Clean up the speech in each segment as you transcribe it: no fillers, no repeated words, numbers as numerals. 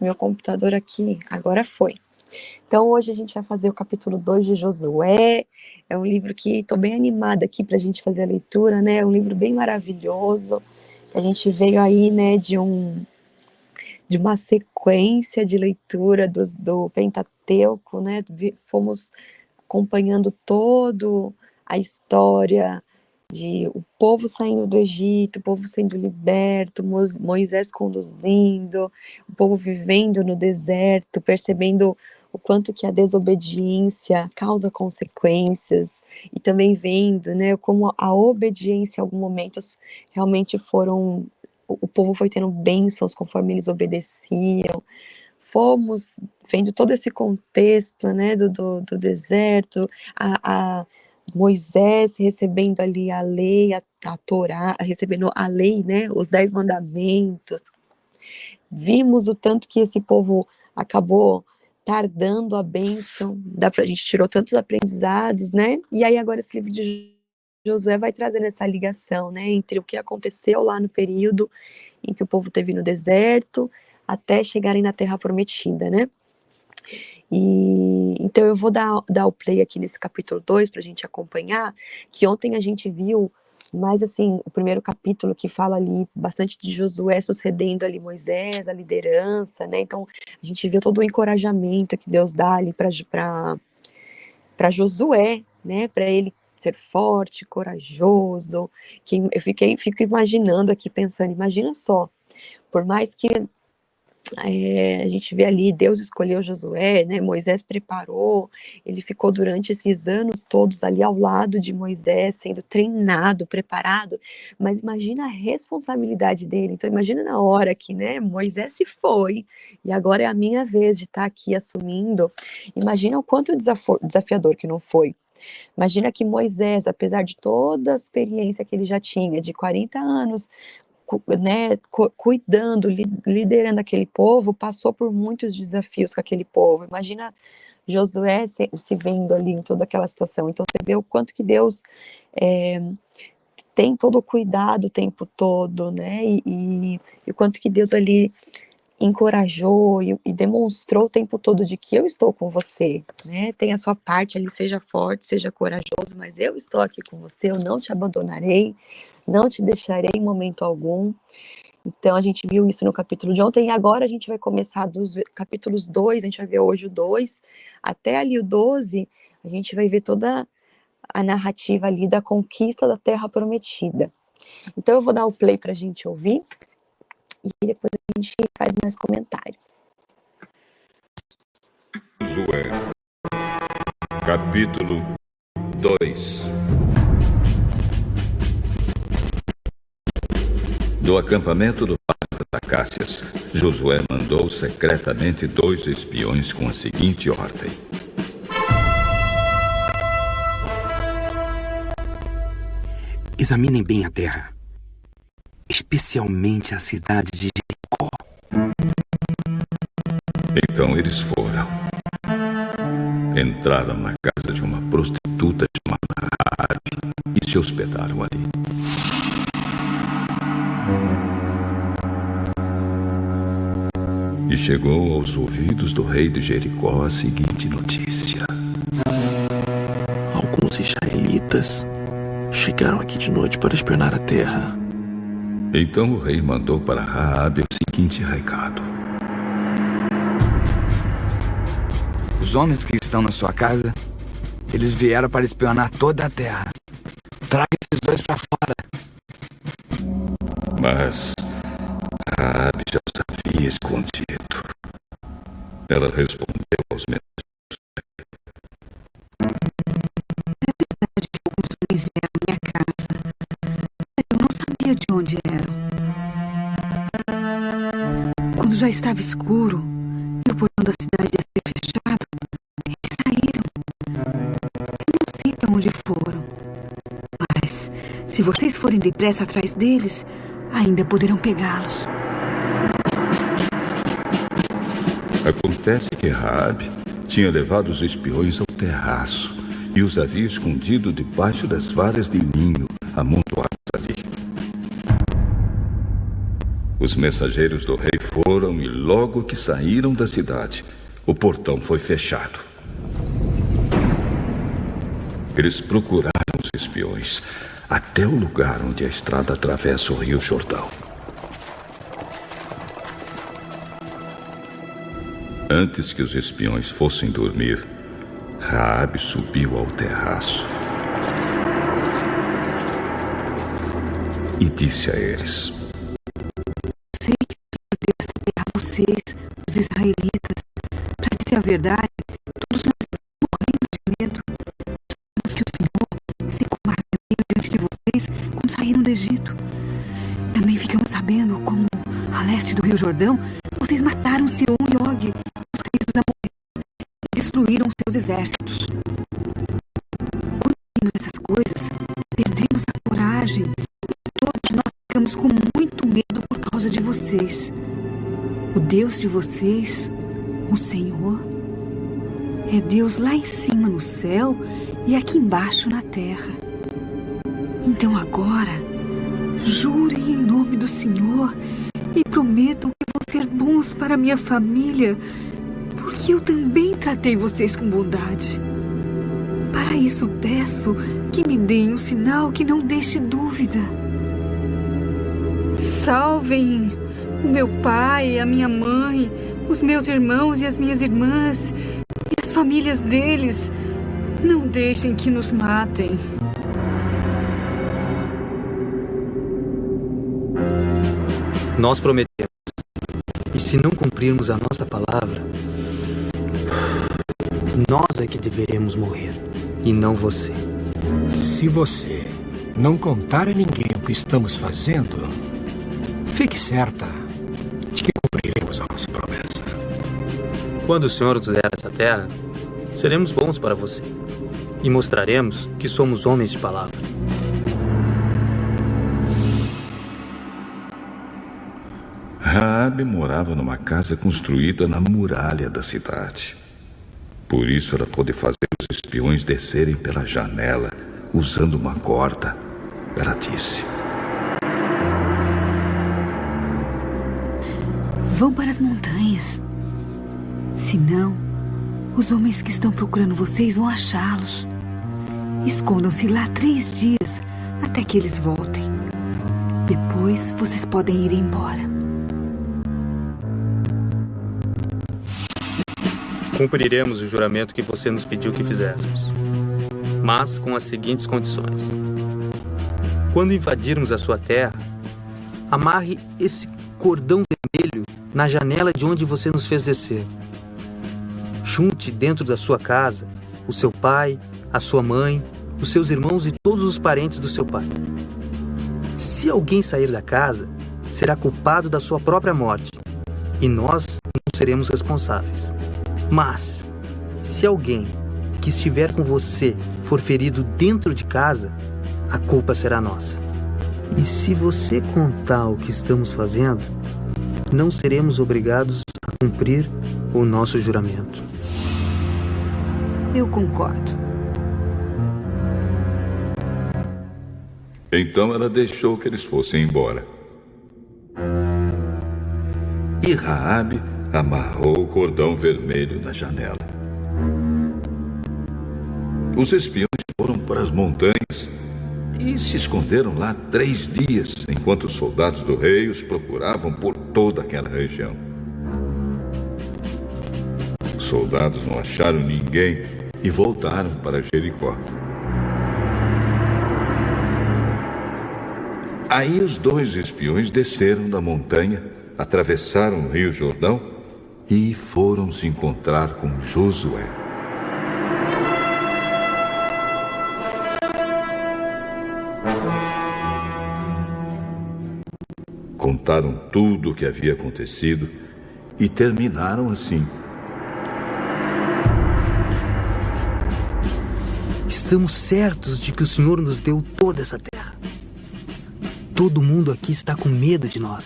Meu computador aqui agora foi. Então hoje a gente vai fazer o capítulo 2 de Josué. É um livro que estou bem animada aqui para a gente fazer a leitura, né? É um livro bem maravilhoso. A gente veio aí, né, de uma sequência de leitura do Pentateuco, né? Fomos acompanhando todo a história de o povo saindo do Egito, o povo sendo liberto, Moisés conduzindo, o povo vivendo no deserto, percebendo o quanto que a desobediência causa consequências, e também vendo, né, como a obediência em alguns momentos realmente o povo foi tendo bênçãos conforme eles obedeciam. Fomos vendo todo esse contexto, né, do deserto, a Moisés recebendo ali a lei, a Torá, recebendo a lei, né, os 10 mandamentos. Vimos o tanto que esse povo acabou tardando a bênção, a gente tirou tantos aprendizados, né, e aí agora esse livro de Josué vai trazendo essa ligação, né, entre o que aconteceu lá no período em que o povo teve no deserto, até chegarem na Terra Prometida, né? E então eu vou dar o play aqui nesse capítulo 2 para a gente acompanhar, que ontem a gente viu mais assim, o primeiro capítulo que fala ali bastante de Josué sucedendo ali Moisés, a liderança, né? Então a gente viu todo o encorajamento que Deus dá ali para Josué, né? Para ele ser forte, corajoso. Que eu fico imaginando aqui, pensando, imagina só, por mais que a gente vê ali, Deus escolheu Josué, né, Moisés preparou, ele ficou durante esses anos todos ali ao lado de Moisés, sendo treinado, preparado, mas imagina a responsabilidade dele. Então imagina na hora que, né, Moisés se foi, e agora é a minha vez de estar aqui assumindo. Imagina o quanto desafiador que não foi. Imagina que Moisés, apesar de toda a experiência que ele já tinha, de 40 anos, né, cuidando, liderando aquele povo, passou por muitos desafios com aquele povo. Imagina Josué se vendo ali em toda aquela situação. Então você vê o quanto que Deus tem todo o cuidado o tempo todo, né, e o quanto que Deus ali encorajou e demonstrou o tempo todo de que eu estou com você, né, tem a sua parte ali, seja forte, seja corajoso, mas eu estou aqui com você, eu não te abandonarei, não te deixarei em momento algum. Então a gente viu isso no capítulo de ontem, e agora a gente vai começar dos capítulos 2, a gente vai ver hoje o 2, até ali o 12, a gente vai ver toda a narrativa ali da conquista da Terra Prometida. Então eu vou dar o play para a gente ouvir, e depois a gente faz mais comentários. Josué, capítulo 2. Do acampamento do Parque das Acácias, Josué mandou secretamente 2 espiões com a seguinte ordem: examinem bem a terra, especialmente a cidade de Jericó. Então eles foram. Entraram na casa de uma prostituta chamada Raabe e se hospedaram ali. E chegou aos ouvidos do rei de Jericó a seguinte notícia: alguns israelitas chegaram aqui de noite para espionar a terra. Então o rei mandou para Raabe o seguinte recado: os homens que estão na sua casa, eles vieram para espionar toda a terra. Traga esses 2 para fora. Mas Raabe já os havia escondido. Ela respondeu aos mensageiros: é verdade que alguns homens vieram à minha casa, mas eu não sabia de onde eram. Quando já estava escuro e o portão da cidade ia ser fechado, eles saíram. Eu não sei para onde foram, mas se vocês forem depressa atrás deles, ainda poderão pegá-los. Acontece que Raabe tinha levado os espiões ao terraço e os havia escondido debaixo das varas de linho amontoadas ali. Os Os mensageiros do rei foram e logo que saíram da cidade, o portão foi fechado. Eles procuraram os espiões até o lugar onde a estrada atravessa o Rio Jordão. Antes que os espiões fossem dormir, Raabe subiu ao terraço e disse a eles: Sei que o Senhor deu essa terra a vocês, os israelitas. Para dizer a verdade, todos nós estamos morrendo de medo. Sabemos que o Senhor secou o mar vermelho diante de vocês quando saíram do Egito. Também ficamos sabendo como, a leste do Rio Jordão, vocês mataram Sihon e Og, os reis dos amorreus, e destruíram seus exércitos. Quando vimos essas coisas, perdemos a coragem e todos nós ficamos com muito medo por causa de vocês. O Deus de vocês, o Senhor, é Deus lá em cima no céu e aqui embaixo na terra. Então agora, jurem em nome do Senhor e prometam que vão ser bons para minha família, porque eu também tratei vocês com bondade. Para isso peço que me deem um sinal que não deixe dúvida. Salvem o meu pai, a minha mãe, os meus irmãos e as minhas irmãs e as famílias deles. Não deixem que nos matem. Nós prometemos, e se não cumprirmos a nossa palavra, nós é que deveremos morrer, e não você. Se você não contar a ninguém o que estamos fazendo, fique certa de que cumpriremos a nossa promessa. Quando o Senhor nos der essa terra, seremos bons para você, e mostraremos que somos homens de palavra. Raabe morava numa casa construída na muralha da cidade. Por isso ela pôde fazer os espiões descerem pela janela, usando uma corda. Ela disse: Vão para as montanhas. Senão, os homens que estão procurando vocês vão achá-los. Escondam-se lá 3 dias até que eles voltem. Depois vocês podem ir embora. Cumpriremos o juramento que você nos pediu que fizéssemos, mas com as seguintes condições. Quando invadirmos a sua terra, amarre esse cordão vermelho na janela de onde você nos fez descer. Junte dentro da sua casa o seu pai, a sua mãe, os seus irmãos e todos os parentes do seu pai. Se alguém sair da casa, será culpado da sua própria morte, e nós não seremos responsáveis. Mas, se alguém que estiver com você for ferido dentro de casa, a culpa será nossa. E se você contar o que estamos fazendo, não seremos obrigados a cumprir o nosso juramento. Eu concordo. Então ela deixou que eles fossem embora. E Raabe amarrou o cordão vermelho na janela. Os espiões foram para as montanhas e se esconderam lá 3 dias, enquanto os soldados do rei os procuravam por toda aquela região. Os soldados não acharam ninguém e voltaram para Jericó. Aí os 2 espiões desceram da montanha, atravessaram o Rio Jordão e foram se encontrar com Josué. Contaram tudo o que havia acontecido e terminaram assim: Estamos certos de que o Senhor nos deu toda essa terra. Todo mundo aqui está com medo de nós.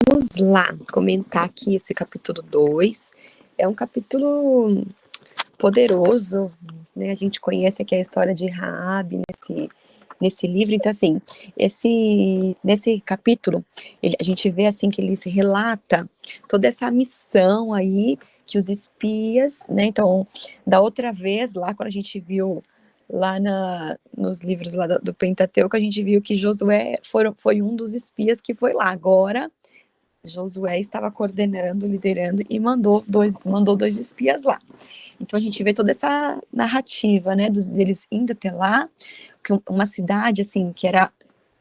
Vamos vamos lá comentar aqui esse capítulo 2. É um capítulo poderoso, né? A gente conhece aqui a história de Raabe nesse livro. Então, assim, nesse capítulo, a gente vê, assim, que ele se relata toda essa missão aí que os espias, né? Então, da outra vez, lá quando a gente viu lá nos livros lá do Pentateuco, a gente viu que Josué foi um dos espias que foi lá. Agora, Josué estava coordenando, liderando e mandou dois espias lá. Então a gente vê toda essa narrativa, né, deles indo até lá, uma cidade assim que era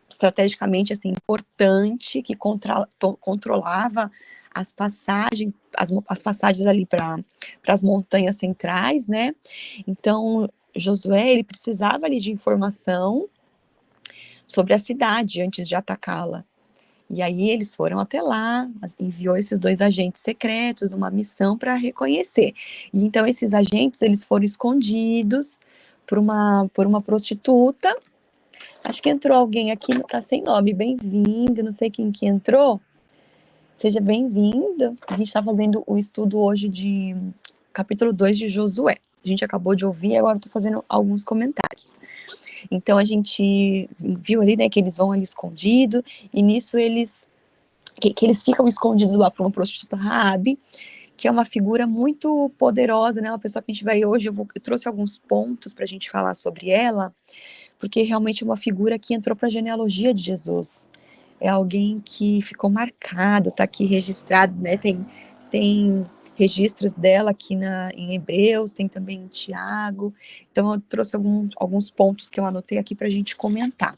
estrategicamente assim importante, que controlava as passagens ali para as montanhas centrais, né? Então Josué, ele precisava ali de informação sobre a cidade antes de atacá-la. E aí eles foram até lá, enviou esses 2 agentes secretos numa missão para reconhecer. E então esses agentes, eles foram escondidos por uma prostituta. Acho que entrou alguém aqui, tá sem nome, bem-vindo, não sei quem que entrou. Seja bem-vindo. A gente está fazendo o estudo hoje de capítulo 2 de Josué. A gente acabou de ouvir, agora estou fazendo alguns comentários. Então a gente viu ali, né, que eles vão ali escondidos, e nisso eles ficam escondidos lá por uma prostituta Raabe, que é uma figura muito poderosa, né, uma pessoa que a gente vai hoje, eu trouxe alguns pontos para a gente falar sobre ela, porque realmente é uma figura que entrou para a genealogia de Jesus. É alguém que ficou marcado, está aqui registrado, né, tem registros dela aqui em Hebreus, tem também em Tiago. Então eu trouxe alguns pontos que eu anotei aqui para a gente comentar.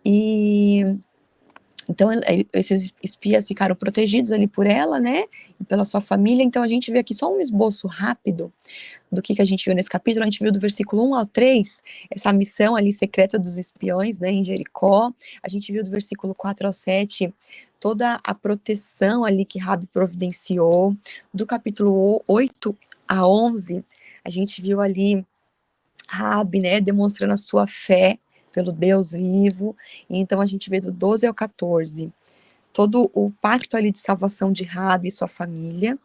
E então esses espias ficaram protegidos ali por ela, né, e pela sua família. Então a gente vê aqui só um esboço rápido do que a gente viu nesse capítulo. A gente viu do versículo 1 ao 3, essa missão ali secreta dos espiões, né, em Jericó. A gente viu do versículo 4 ao 7, toda a proteção ali que Raabe providenciou. Do capítulo 8 a 11, a gente viu ali Raabe, né, demonstrando a sua fé pelo Deus vivo. E então a gente vê do 12 ao 14, todo o pacto ali de salvação de Raabe e sua família.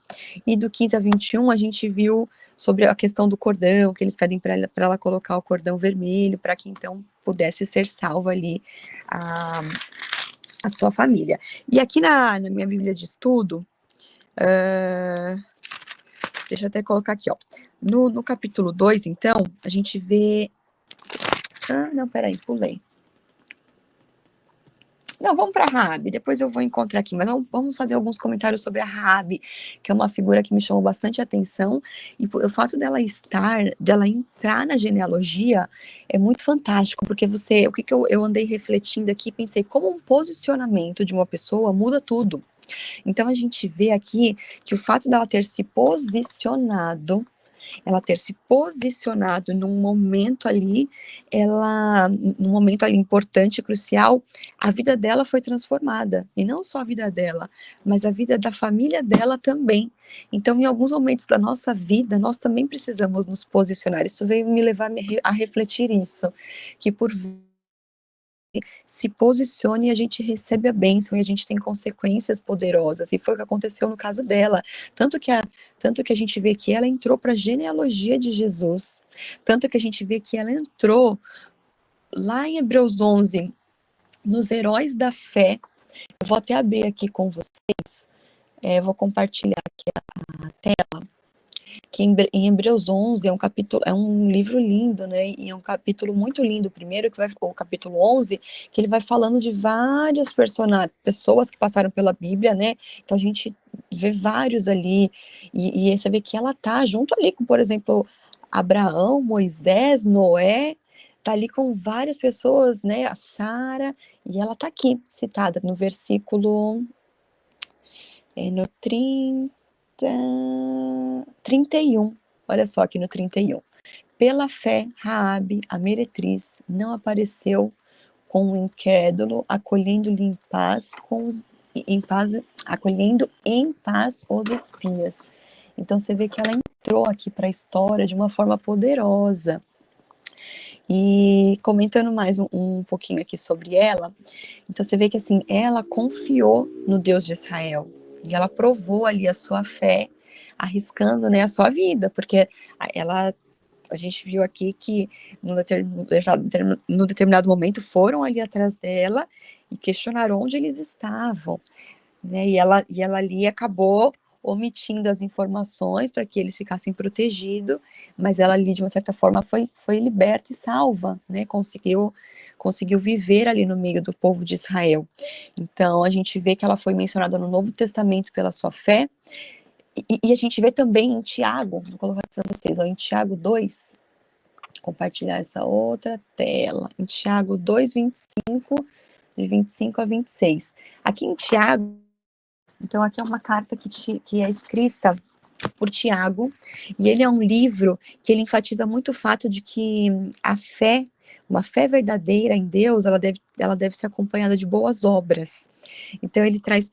E do 15 a 21, a gente viu sobre a questão do cordão, que eles pedem para ela colocar o cordão vermelho, para que então pudesse ser salva ali a sua família. E aqui na minha Bíblia de estudo, deixa eu até colocar aqui, ó. No capítulo 2, então, a gente vê... não, peraí, pulei. Não, vamos para Raabe, depois eu vou encontrar aqui, mas vamos fazer alguns comentários sobre a Raabe, que é uma figura que me chamou bastante atenção, e o fato dela entrar na genealogia é muito fantástico, porque o que eu andei refletindo aqui, pensei, como um posicionamento de uma pessoa muda tudo. Então a gente vê aqui que o fato dela ter se posicionado num momento ali, num momento ali importante, crucial, a vida dela foi transformada. E não só a vida dela, mas a vida da família dela também. Então, em alguns momentos da nossa vida, nós também precisamos nos posicionar. Isso veio me levar a refletir isso, que por se posicione e a gente recebe a bênção e a gente tem consequências poderosas, e foi o que aconteceu no caso dela, tanto que a gente vê que ela entrou para a genealogia de Jesus, tanto que a gente vê que ela entrou lá em Hebreus 11, nos heróis da fé. Eu vou até abrir aqui com vocês, vou compartilhar aqui a tela, que em Hebreus 11 é um livro lindo, né, e é um capítulo muito lindo, primeiro o capítulo 11, que ele vai falando de vários pessoas que passaram pela Bíblia, né, então a gente vê vários ali, e você vê que ela tá junto ali com, por exemplo, Abraão, Moisés, Noé, tá ali com várias pessoas, né, a Sara, e ela tá aqui, citada no versículo, no 31, olha só aqui no 31. Pela fé, Raabe, a meretriz, não apareceu com o incrédulo, acolhendo em paz os espias. Então você vê que ela entrou aqui para a história de uma forma poderosa. E comentando mais um pouquinho aqui sobre ela, então você vê que assim, ela confiou no Deus de Israel, e ela provou ali a sua fé, arriscando, né, a sua vida, porque a gente viu aqui que no determinado momento foram ali atrás dela e questionaram onde eles estavam, né, e ela ali acabou omitindo as informações para que eles ficassem protegidos, mas ela ali, de uma certa forma, foi liberta e salva, né, conseguiu viver ali no meio do povo de Israel. Então, a gente vê que ela foi mencionada no Novo Testamento pela sua fé, e a gente vê também em Tiago, vou colocar para vocês, ó, em Tiago 2, compartilhar essa outra tela, em Tiago 2, 25, de 25 a 26. Aqui em Tiago, então aqui é uma carta que é escrita por Tiago, e ele é um livro que ele enfatiza muito o fato de que a fé, uma fé verdadeira em Deus, ela deve ser acompanhada de boas obras. Então ele traz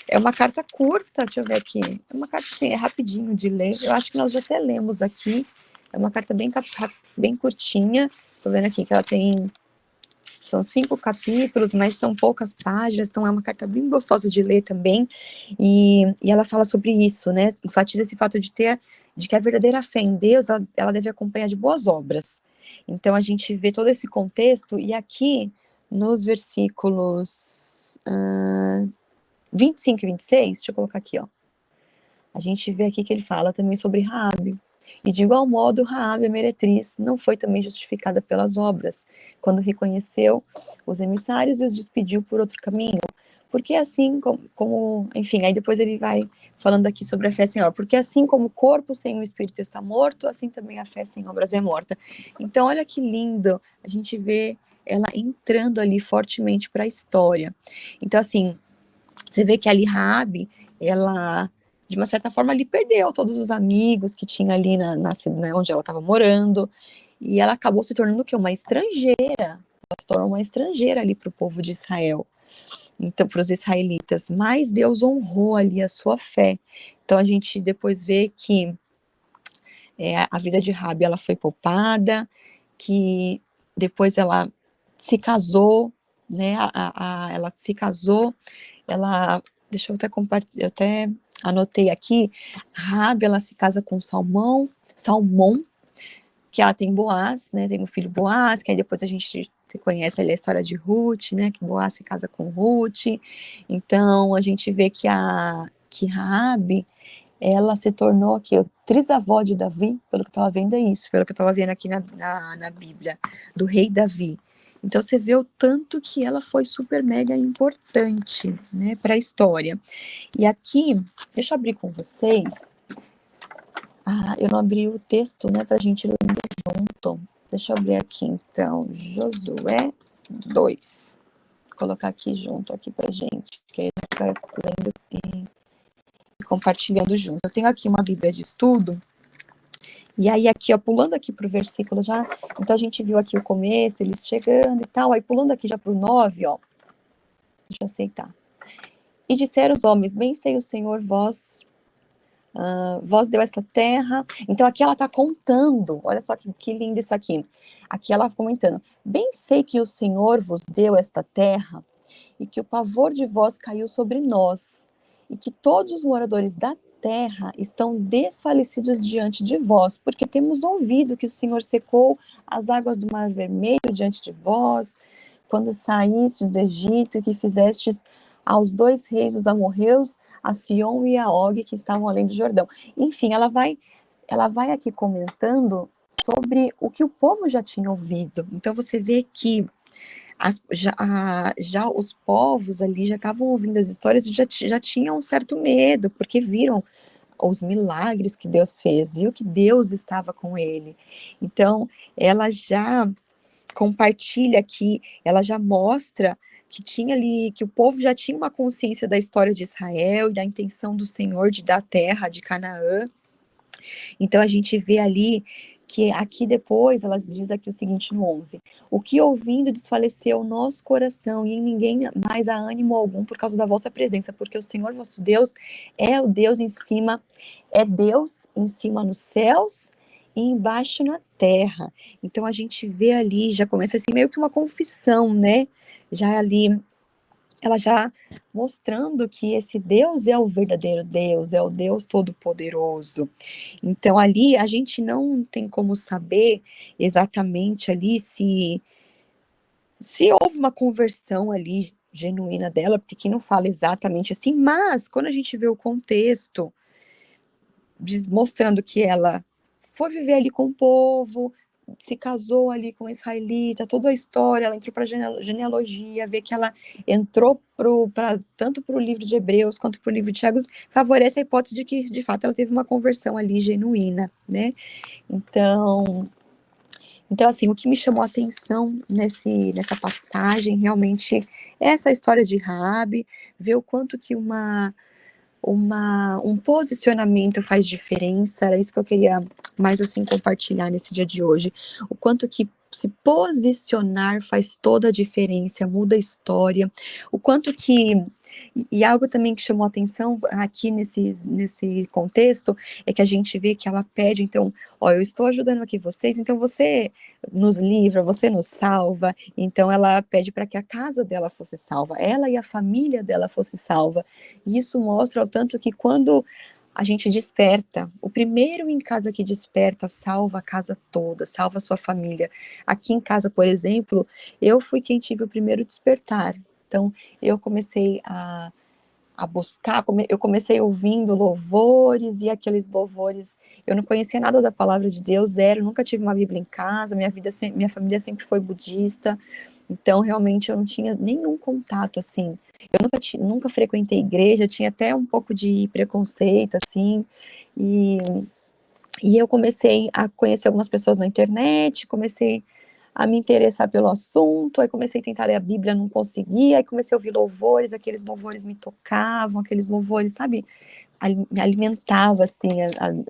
é uma carta curta, deixa eu ver aqui, é uma carta assim, é rapidinho de ler, eu acho que nós já até lemos aqui, é uma carta bem curtinha, tô vendo aqui que ela são 5 capítulos, mas são poucas páginas, então é uma carta bem gostosa de ler também, e ela fala sobre isso, né, enfatiza esse fato de que a verdadeira fé em Deus, ela deve acompanhar de boas obras. Então a gente vê todo esse contexto, e aqui, nos versículos 25 e 26, deixa eu colocar aqui, ó, a gente vê aqui que ele fala também sobre Raabe. E de igual modo, Raabe, a meretriz, não foi também justificada pelas obras, quando reconheceu os emissários e os despediu por outro caminho. Porque assim como enfim, aí depois ele vai falando aqui sobre a fé sem obras. Porque assim como o corpo sem o espírito está morto, assim também a fé sem obras é morta. Então, olha que lindo, a gente vê ela entrando ali fortemente para a história. Então, assim, você vê que ali Raabe, ela, de uma certa forma, ali perdeu todos os amigos que tinha ali onde ela estava morando, e ela acabou se tornando o quê? Uma estrangeira. Ela se tornou uma estrangeira ali para o povo de Israel, então, para os israelitas. Mas Deus honrou ali a sua fé. Então, a gente depois vê que a vida de Raabe, ela foi poupada, que depois ela se casou, né? Ela se casou, deixa eu até compartilhar, eu até anotei aqui, Raabe, ela se casa com Salmão, que ela tem Boaz, né, tem o filho Boaz, que aí depois a gente conhece ali a história de Ruth, né, que Boaz se casa com Ruth. Então a gente vê que Raabe, ela se tornou aqui, trisavó de Davi, pelo que eu estava vendo pelo que eu estava vendo aqui na Bíblia, do rei Davi. Então você vê o tanto que ela foi super mega importante, né, para a história. E aqui, deixa eu abrir com vocês. Eu não abri o texto, né, para a gente ler junto. Deixa eu abrir aqui, então, Josué 2. Vou colocar aqui junto, aqui pra gente, que aí a gente vai lendo e compartilhando junto. Eu tenho aqui uma Bíblia de estudo, e aí aqui, ó, pulando aqui pro versículo já, então a gente viu aqui o começo, eles chegando e tal, aí pulando aqui já pro 9, ó, deixa eu aceitar. E disseram os homens, bem sei o Senhor, vós deu esta terra. Então aqui ela está contando, olha só que lindo isso aqui. Aqui ela comentando, bem sei que o Senhor vos deu esta terra, e que o pavor de vós caiu sobre nós, e que todos os moradores da terra estão desfalecidos diante de vós, porque temos ouvido que o Senhor secou as águas do Mar Vermelho diante de vós, quando saístes do Egito, e que fizestes aos 2 reis os amorreus, a Sion e a Og, que estavam além do Jordão. Enfim, ela vai aqui comentando sobre o que o povo já tinha ouvido. Então você vê que já os povos ali já estavam ouvindo as histórias e já tinham um certo medo, porque viram os milagres que Deus fez, viu que Deus estava com ele. Então, ela já compartilha aqui, ela já mostra que tinha ali, que o povo já tinha uma consciência da história de Israel e da intenção do Senhor de dar terra de Canaã. Então a gente vê ali que aqui depois, ela diz aqui o seguinte no 11, o que ouvindo desfaleceu o nosso coração, e em ninguém mais há ânimo algum por causa da vossa presença, porque o Senhor vosso Deus é o Deus em cima, é Deus em cima nos céus e embaixo na terra. Então a gente vê ali, já começa assim meio que uma confissão, né? Já ali, ela já mostrando que esse Deus é o verdadeiro Deus, é o Deus Todo-Poderoso. Então ali a gente não tem como saber exatamente ali se houve uma conversão ali genuína dela, porque não fala exatamente assim, mas quando a gente vê o contexto, mostrando que ela foi viver ali com o povo, se casou ali com um israelita, toda a história, ela entrou para a genealogia, vê que ela entrou tanto para o livro de Hebreus quanto para o livro de Tiago, favorece a hipótese de que, de fato, ela teve uma conversão ali genuína, né? Então, assim, o que me chamou a atenção nessa passagem, realmente, é essa história de Raabe, ver o quanto que um posicionamento faz diferença, era isso que eu queria mais, assim, compartilhar nesse dia de hoje, o quanto que se posicionar faz toda a diferença, muda a história, o quanto que, e algo também que chamou a atenção aqui nesse contexto, é que a gente vê que ela pede, então, ó, eu estou ajudando aqui vocês, então você nos livra, você nos salva, então ela pede para que a casa dela fosse salva, ela e a família dela fosse salva, e isso mostra o tanto que quando a gente desperta, o primeiro em casa que desperta salva a casa toda, salva a sua família. Aqui em casa, por exemplo, eu fui quem tive o primeiro despertar. Então, eu comecei a buscar, eu comecei ouvindo louvores, e aqueles louvores, eu não conhecia nada da palavra de Deus, zero, nunca tive uma Bíblia em casa, minha família sempre foi budista, então realmente eu não tinha nenhum contato, assim, eu nunca frequentei igreja, tinha até um pouco de preconceito, assim, e eu comecei a conhecer algumas pessoas na internet, comecei a me interessar pelo assunto, aí comecei a tentar ler a Bíblia, não conseguia, aí comecei a ouvir louvores, aqueles louvores me tocavam, aqueles louvores, sabe, me alimentava, assim,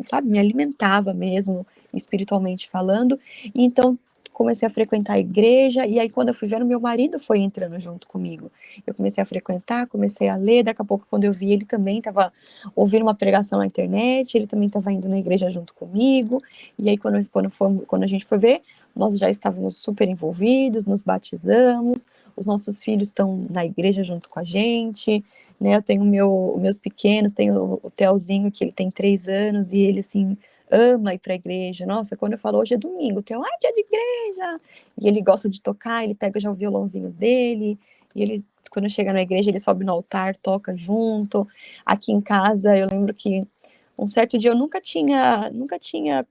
sabe, me alimentava mesmo, espiritualmente falando, e então comecei a frequentar a igreja, e aí quando eu fui vendo, meu marido foi entrando junto comigo, eu comecei a frequentar, comecei a ler, daqui a pouco quando eu vi, ele também estava ouvindo uma pregação na internet, ele também estava indo na igreja junto comigo, e aí quando a gente foi ver, nós já estávamos super envolvidos, nos batizamos, os nossos filhos estão na igreja junto com a gente, né, eu tenho meus pequenos, tenho o Theozinho, que ele tem 3 anos, e ele, assim, ama ir para a igreja, nossa, quando eu falo hoje é domingo, o Theo, dia de igreja, e ele gosta de tocar, ele pega já o violãozinho dele, e ele, quando chega na igreja, ele sobe no altar, toca junto, aqui em casa, eu lembro que um certo dia eu nunca tinha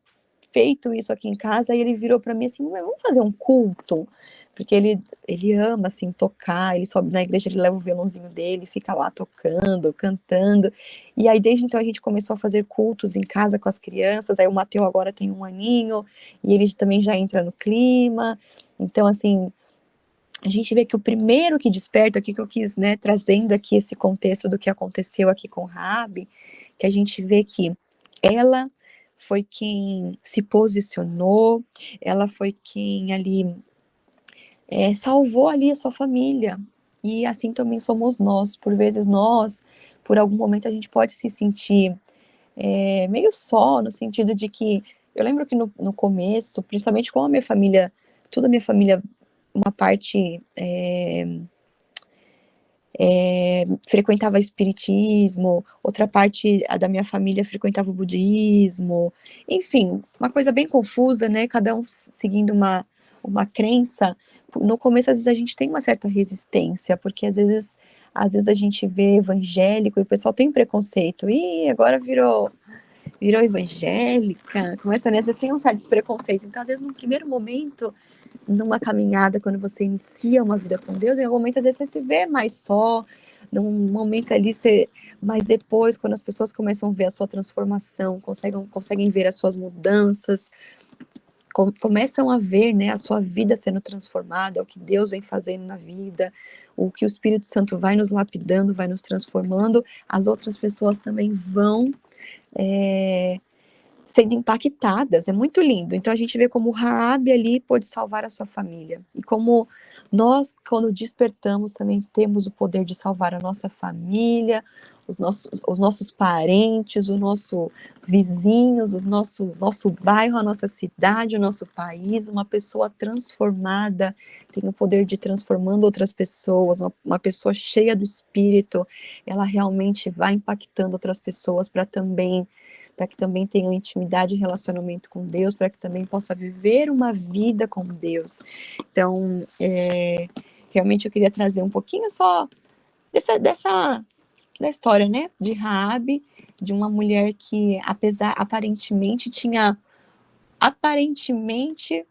feito isso aqui em casa, e ele virou para mim assim, vamos fazer um culto? Porque ele ama, assim, tocar, ele sobe na igreja, ele leva o violãozinho dele, fica lá tocando, cantando, e aí desde então a gente começou a fazer cultos em casa com as crianças, aí o Mateu agora tem 1 aninho, e ele também já entra no clima, então assim, a gente vê que o primeiro que desperta, aqui que eu quis, né, trazendo aqui esse contexto do que aconteceu aqui com Raabe, que a gente vê que ela foi quem se posicionou, ela foi quem ali salvou ali a sua família, e assim também somos nós, por vezes nós, por algum momento a gente pode se sentir meio só, no sentido de que, eu lembro que no começo, principalmente com a minha família, toda a minha família, uma parte frequentava espiritismo, outra parte da minha família frequentava o budismo, enfim, uma coisa bem confusa, né, cada um seguindo uma crença. No começo, às vezes, a gente tem uma certa resistência, porque às vezes a gente vê evangélico e o pessoal tem preconceito, e agora virou evangélica, começa, né, às vezes tem um certo preconceito, então às vezes no primeiro momento, numa caminhada, quando você inicia uma vida com Deus, em algum momento, às vezes, você se vê mais só, num momento ali, mas depois, quando as pessoas começam a ver a sua transformação, conseguem ver as suas mudanças, começam a ver, né, a sua vida sendo transformada, o que Deus vem fazendo na vida, o que o Espírito Santo vai nos lapidando, vai nos transformando, as outras pessoas também vão sendo impactadas, é muito lindo. Então a gente vê como Raabe ali pôde salvar a sua família, e como nós, quando despertamos, também temos o poder de salvar a nossa família, os nossos parentes, os vizinhos, nosso bairro, a nossa cidade, o nosso país. Uma pessoa transformada tem o poder de transformando outras pessoas, uma pessoa cheia do Espírito, ela realmente vai impactando outras pessoas para que também tenham intimidade e relacionamento com Deus, para que também possa viver uma vida com Deus. Então, realmente eu queria trazer um pouquinho só da história, né, de Raabe, de uma mulher que, aparentemente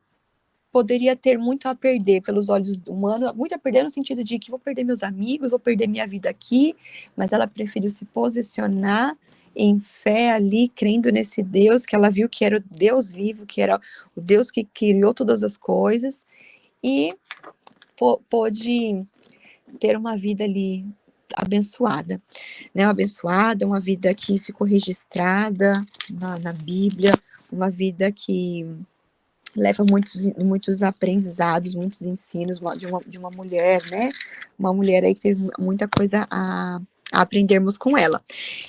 poderia ter muito a perder pelos olhos humanos, muito a perder no sentido de que vou perder meus amigos, vou perder minha vida aqui, mas ela preferiu se posicionar em fé ali, crendo nesse Deus, que ela viu que era o Deus vivo, que era o Deus que criou todas as coisas, e pôde ter uma vida ali abençoada, né? Abençoada, uma vida que ficou registrada na Bíblia, uma vida que leva muitos aprendizados, muitos ensinos de uma mulher, né? Uma mulher aí que teve muita coisa a aprendermos com ela.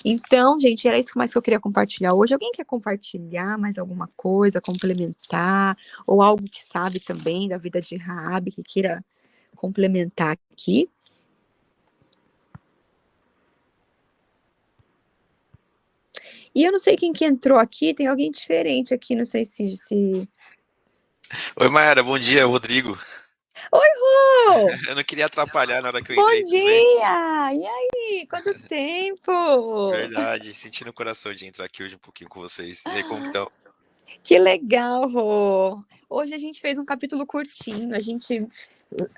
Então, gente, era isso mais que eu queria compartilhar hoje. Alguém quer compartilhar mais alguma coisa, complementar, ou algo que sabe também da vida de Raabe, que queira complementar aqui? E eu não sei quem que entrou aqui, tem alguém diferente aqui, não sei se... Oi, Mayara, bom dia, Rodrigo. Oi, Rô! Eu não queria atrapalhar na hora que eu Bom entrei, tudo bem? dia! E aí, quanto tempo? Verdade, senti no coração de entrar aqui hoje um pouquinho com vocês. E aí, como que estão? Que legal, Rô! Hoje a gente fez um capítulo curtinho, a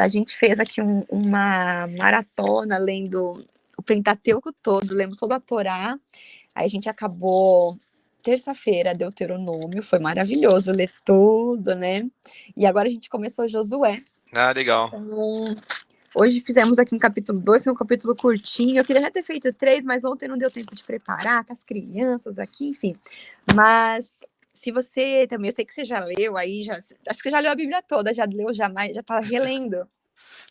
gente fez aqui uma maratona lendo o Pentateuco todo, lemos toda a Torá, aí a gente acabou terça-feira, Deuteronômio, foi maravilhoso ler tudo, né? E agora a gente começou Josué. Ah, legal. Então, hoje fizemos aqui um capítulo 2, foi um capítulo curtinho. Eu queria até ter feito 3, mas ontem não deu tempo de preparar, com as crianças aqui, enfim. Mas se você também, eu sei que você já leu aí, acho que você já leu a Bíblia toda, já leu, já tá relendo.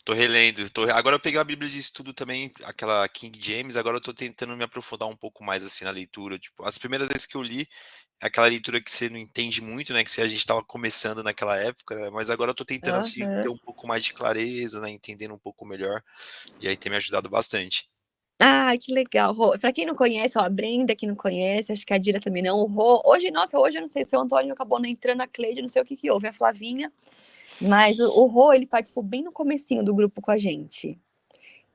Tô relendo. Agora eu peguei uma Bíblia de estudo também, aquela King James, agora eu tô tentando me aprofundar um pouco mais assim na leitura. Tipo, as primeiras vezes que eu li, é aquela leitura que você não entende muito, né? Que a gente estava começando naquela época, né, mas agora eu tô tentando assim ter um pouco mais de clareza, né? Entendendo um pouco melhor. E aí tem me ajudado bastante. Ah, que legal, Rô. Pra quem não conhece, ó, a Brenda que não conhece, acho que a Dira também não, o Rô. Hoje eu não sei se o Antônio acabou não entrando, a Cleide, não sei o que houve, a Flavinha. Mas o Rô, ele participou bem no comecinho do grupo com a gente.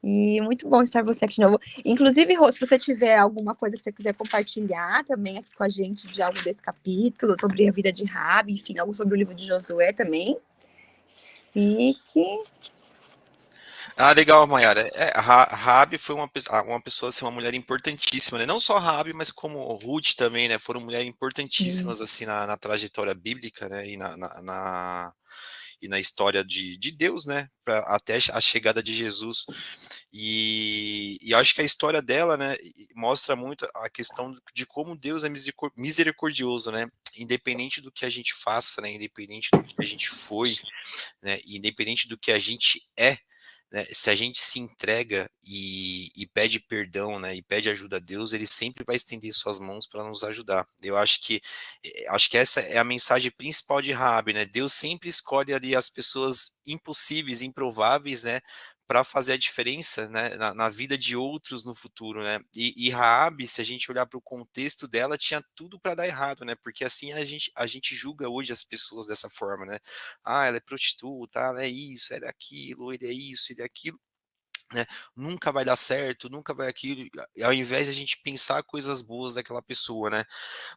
E muito bom estar você aqui de novo. Inclusive, Rô, se você tiver alguma coisa que você quiser compartilhar também aqui com a gente de algo desse capítulo, sobre a vida de Rabi, enfim, algo sobre o livro de Josué também, fique... Ah, legal, Mayara. Raabe foi uma pessoa, assim, uma mulher importantíssima, né? Não só Raabe, mas como Ruth também, né? Foram mulheres importantíssimas, assim, na trajetória bíblica, né? E na história de Deus, né? Até a chegada de Jesus. E acho que a história dela, né? Mostra muito a questão de como Deus é misericordioso, né? Independente do que a gente faça, né? Independente do que a gente foi, né? Independente do que a gente é, né, se a gente se entrega e pede perdão, né, e pede ajuda a Deus, ele sempre vai estender suas mãos para nos ajudar. Eu acho que essa é a mensagem principal de Raabe, né? Deus sempre escolhe ali as pessoas impossíveis, improváveis, né, para fazer a diferença, né, na vida de outros no futuro, né? E Raabe, se a gente olhar para o contexto dela, tinha tudo para dar errado, né? Porque assim a gente julga hoje as pessoas dessa forma, né? Ah, ela é prostituta, ela é isso, ela é aquilo, ele é isso, ele é aquilo, né? Nunca vai dar certo, nunca vai aquilo, ao invés de a gente pensar coisas boas daquela pessoa, né?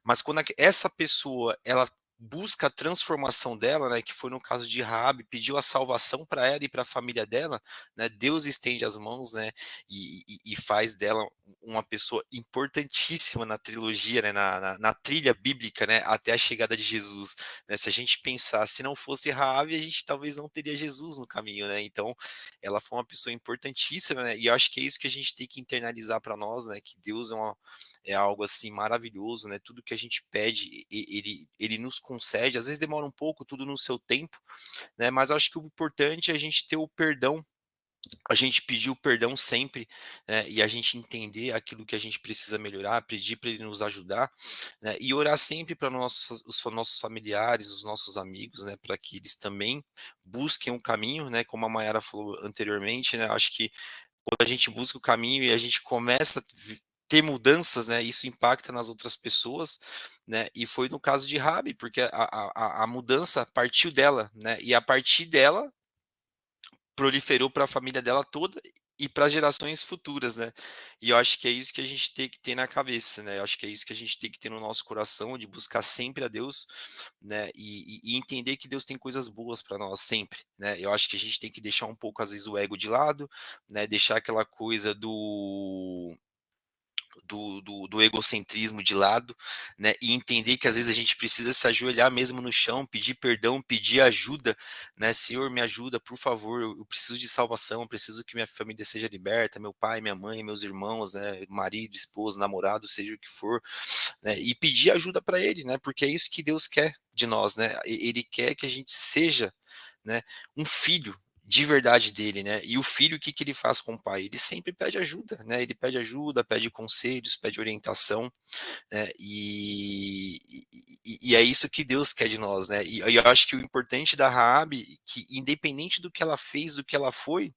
Mas quando essa pessoa, ela busca a transformação dela, né, que foi no caso de Raabe, pediu a salvação para ela e para a família dela, né, Deus estende as mãos, né, e faz dela uma pessoa importantíssima na trilogia, né, na trilha bíblica, né, até a chegada de Jesus, né? Se a gente pensar, se não fosse Raabe, a gente talvez não teria Jesus no caminho, né? Então, ela foi uma pessoa importantíssima, né? E eu acho que é isso que a gente tem que internalizar para nós, né? Que Deus é algo assim maravilhoso, né? Tudo que a gente pede, ele nos concede. Às vezes demora um pouco, tudo no seu tempo, né? Mas eu acho que o importante é a gente ter o perdão, a gente pedir o perdão sempre, né, e a gente entender aquilo que a gente precisa melhorar, pedir para ele nos ajudar, né, e orar sempre para nossos familiares, os nossos amigos, né, para que eles também busquem um caminho, né, como a Mayara falou anteriormente, né, acho que quando a gente busca o caminho e a gente começa a ter mudanças, né, isso impacta nas outras pessoas, né, e foi no caso de Rabi, porque a mudança partiu dela, né, e a partir dela proliferou para a família dela toda e para as gerações futuras, né? E eu acho que é isso que a gente tem que ter na cabeça, né? Eu acho que é isso que a gente tem que ter no nosso coração, de buscar sempre a Deus, né? E entender que Deus tem coisas boas para nós sempre, né? Eu acho que a gente tem que deixar um pouco, às vezes, o ego de lado, né? Deixar aquela coisa do egocentrismo de lado, né, e entender que às vezes a gente precisa se ajoelhar mesmo no chão, pedir perdão, pedir ajuda, né, Senhor, me ajuda, por favor, eu preciso de salvação, eu preciso que minha família seja liberta, meu pai, minha mãe, meus irmãos, né, marido, esposa, namorado, seja o que for, né, e pedir ajuda para ele, né, porque é isso que Deus quer de nós, né, ele quer que a gente seja, né, um filho de verdade dele, né? E o filho, o que que ele faz com o pai? Ele sempre pede ajuda, né? Ele pede ajuda, pede conselhos, pede orientação, né? E é isso que Deus quer de nós, né? E eu acho que o importante da Raabe, que independente do que ela fez, do que ela foi,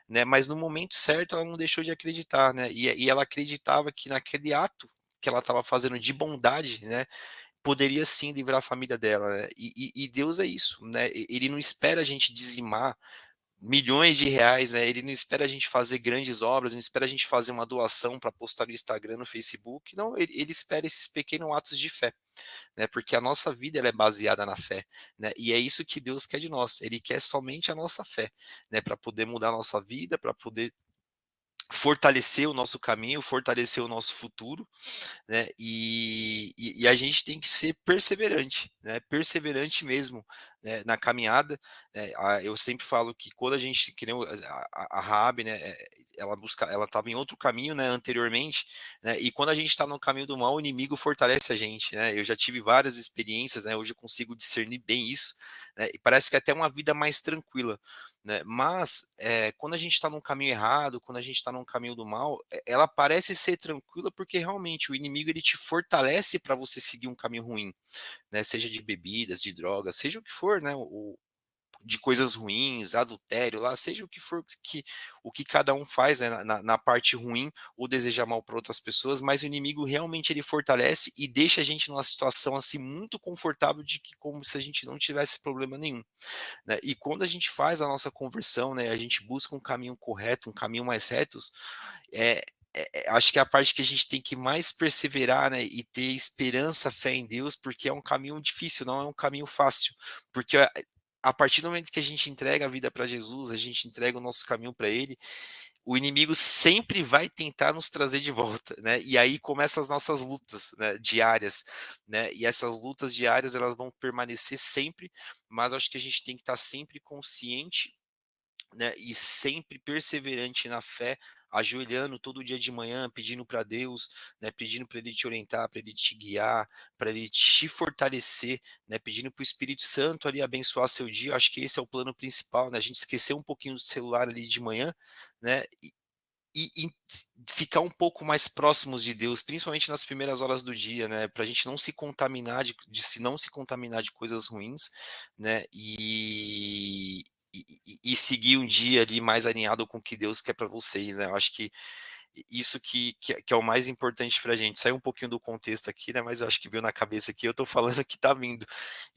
né? Mas no momento certo ela não deixou de acreditar, né? E ela acreditava que naquele ato que ela estava fazendo de bondade, né? Poderia sim livrar a família dela, né? E Deus é isso, né? Ele não espera a gente dizimar milhões de reais, né? Ele não espera a gente fazer grandes obras, não espera a gente fazer uma doação para postar no Instagram, no Facebook, não, ele espera esses pequenos atos de fé, né? Porque a nossa vida ela é baseada na fé, né? E é isso que Deus quer de nós, ele quer somente a nossa fé, né? Para poder mudar a nossa vida, para poder fortalecer o nosso caminho, fortalecer o nosso futuro, né? E a gente tem que ser perseverante, né? Perseverante mesmo, né? Na caminhada. Né? Eu sempre falo que quando a gente, que nem a Raabe, né? Ela estava em outro caminho, né? Anteriormente, né? E quando a gente está no caminho do mal, o inimigo fortalece a gente, né? Eu já tive várias experiências, né? Hoje eu consigo discernir bem isso, né? E parece que é até uma vida mais tranquila. Né? Mas quando a gente está num caminho errado, quando a gente está num caminho do mal, ela parece ser tranquila porque realmente o inimigo ele te fortalece para você seguir um caminho ruim, né? Seja de bebidas, de drogas, seja o que for, né? De coisas ruins, adultério, lá, seja o que for o que cada um faz, né, na parte ruim ou deseja mal para outras pessoas, mas o inimigo realmente ele fortalece e deixa a gente numa situação assim muito confortável de que como se a gente não tivesse problema nenhum, né? E quando a gente faz a nossa conversão, né, a gente busca um caminho correto, um caminho mais retos, é, acho que é a parte que a gente tem que mais perseverar, né, e ter esperança, fé em Deus, porque é um caminho difícil, não é um caminho fácil, porque a partir do momento que a gente entrega a vida para Jesus, a gente entrega o nosso caminho para Ele, o inimigo sempre vai tentar nos trazer de volta, né? E aí começam as nossas lutas, né, diárias, né? E essas lutas diárias elas vão permanecer sempre, mas acho que a gente tem que estar sempre consciente, né, e sempre perseverante na fé, ajoelhando todo dia de manhã, pedindo para Deus, né, pedindo para Ele te orientar, para Ele te guiar, para Ele te fortalecer, né, pedindo para o Espírito Santo ali abençoar seu dia. Acho que esse é o plano principal, né, a gente esquecer um pouquinho do celular ali de manhã, né, e ficar um pouco mais próximos de Deus, principalmente nas primeiras horas do dia, né, para a gente não se contaminar de se não se contaminar de coisas ruins, né, e seguir um dia ali mais alinhado com o que Deus quer para vocês, né? Eu acho que isso que é o mais importante para a gente. Saiu um pouquinho do contexto aqui, né? Mas eu acho que veio na cabeça aqui, eu tô falando que tá vindo.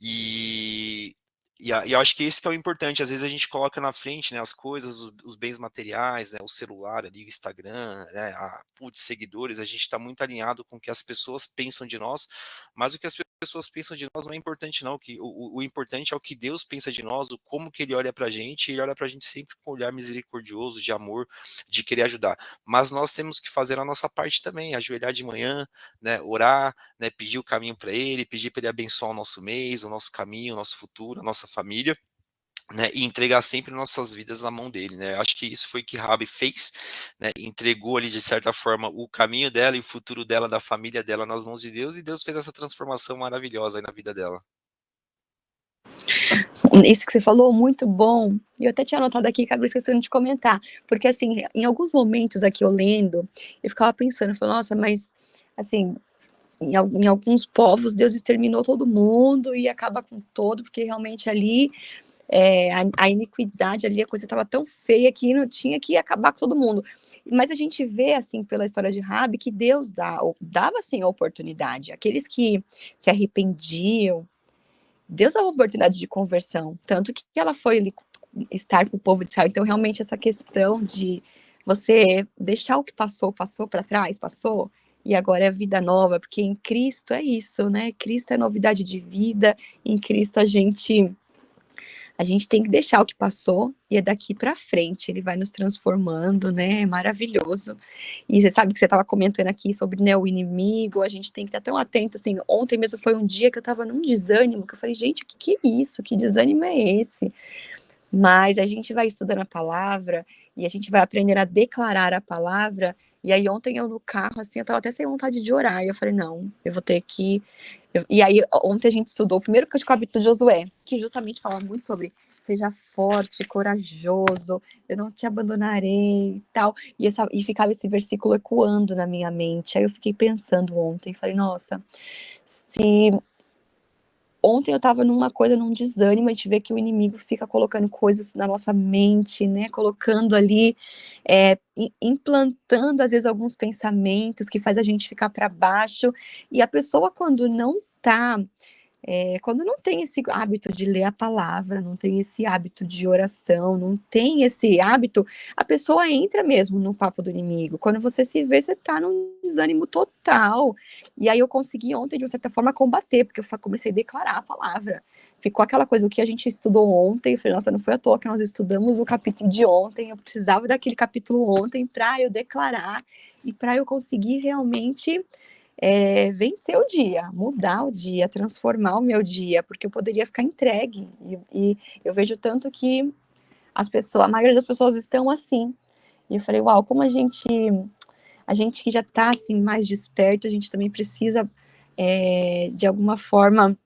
E, e eu acho que esse que é o importante. Às vezes a gente coloca na frente, né, as coisas, os bens materiais, né, o celular ali, o Instagram, né, putz, seguidores, a gente está muito alinhado com o que as pessoas pensam de nós, mas o que as pessoas pensam de nós não é importante, não. O importante é o que Deus pensa de nós, o como que ele olha pra gente, e ele olha pra gente sempre com um olhar misericordioso, de amor, de querer ajudar. Mas nós temos que fazer a nossa parte também, ajoelhar de manhã, né, orar, né, pedir o caminho para ele, pedir para ele abençoar o nosso mês, o nosso caminho, o nosso futuro, a nossa família, né, e entregar sempre nossas vidas na mão dele, né? Acho que isso foi o que Rabi fez, né? Entregou ali de certa forma o caminho dela e o futuro dela, da família dela nas mãos de Deus, e Deus fez essa transformação maravilhosa aí na vida dela. Isso que você falou, muito bom. Eu até tinha anotado aqui, acabei esquecendo de comentar. Porque, assim, em alguns momentos aqui eu lendo, eu ficava pensando, eu falava, nossa, mas, assim, em alguns povos, Deus exterminou todo mundo e acaba com todo, porque realmente ali, a iniquidade ali, a coisa estava tão feia que não tinha que acabar com todo mundo. Mas a gente vê, assim, pela história de Rabi, que Deus dava, assim, a oportunidade. Aqueles que se arrependiam, Deus dava oportunidade de conversão, tanto que ela foi ali estar com o povo de Israel. Então, realmente, essa questão de você deixar o que passou, passou para trás, passou, e agora é vida nova, porque em Cristo é isso, né? Cristo é novidade de vida, em Cristo a gente tem que deixar o que passou e é daqui para frente, ele vai nos transformando, né? É maravilhoso. E você sabe que você estava comentando aqui sobre, né, o inimigo, a gente tem que estar tão atento, assim, ontem mesmo foi um dia que eu estava num desânimo, que eu falei, gente, o que é isso? Que desânimo é esse? Mas a gente vai estudando a palavra e a gente vai aprender a declarar a palavra. E aí ontem eu no carro, assim, eu tava até sem vontade de orar. E eu falei, não, eu vou ter que... E aí ontem a gente estudou o primeiro capítulo de Josué, que justamente fala muito sobre seja forte, corajoso, eu não te abandonarei e tal. E ficava esse versículo ecoando na minha mente. Aí eu fiquei pensando ontem, falei, nossa, se... Ontem eu estava numa coisa, num desânimo, a gente vê que o inimigo fica colocando coisas na nossa mente, né, colocando ali, implantando às vezes alguns pensamentos que faz a gente ficar para baixo, e a pessoa quando não tem esse hábito de ler a palavra, não tem esse hábito de oração, não tem esse hábito, a pessoa entra mesmo no papo do inimigo. Quando você se vê, você tá num desânimo total. E aí eu consegui ontem, de uma certa forma, combater, porque eu comecei a declarar a palavra. Ficou aquela coisa, o que a gente estudou ontem, eu falei, nossa, não foi à toa que nós estudamos o capítulo de ontem, eu precisava daquele capítulo ontem para eu declarar e para eu conseguir realmente vencer o dia, mudar o dia, transformar o meu dia, porque eu poderia ficar entregue. E eu vejo tanto que a maioria das pessoas estão assim. E eu falei, uau, como a gente que já está assim, mais desperto, a gente também precisa, de alguma forma,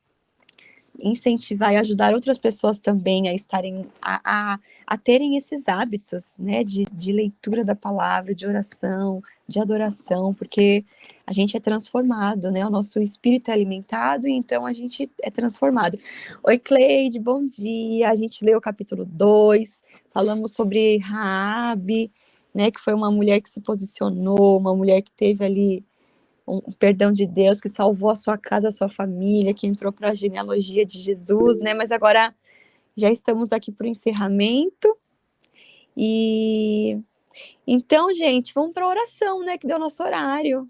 incentivar e ajudar outras pessoas também a estarem, a terem esses hábitos, né, de leitura da palavra, de oração, de adoração, porque a gente é transformado, né, o nosso espírito é alimentado, e então a gente é transformado. Oi, Cleide, bom dia, a gente leu o capítulo 2, falamos sobre Raabe, né, que foi uma mulher que se posicionou, uma mulher que teve ali um perdão de Deus, que salvou a sua casa, a sua família, que entrou para a genealogia de Jesus, né? Mas agora já estamos aqui para o encerramento. E então, gente, vamos para a oração, né? Que deu nosso horário.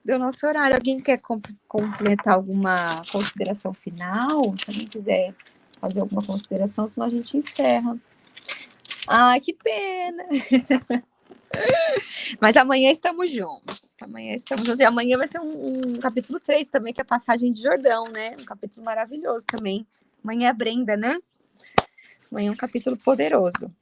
Deu nosso horário. Alguém quer completar alguma consideração final? Se alguém quiser fazer alguma consideração, senão a gente encerra. Ai, que pena! Mas amanhã estamos juntos. Amanhã estamos juntos. E amanhã vai ser um capítulo 3 também, que é a passagem de Jordão, né? Um capítulo maravilhoso também. Amanhã é a Brenda, né? Amanhã é um capítulo poderoso.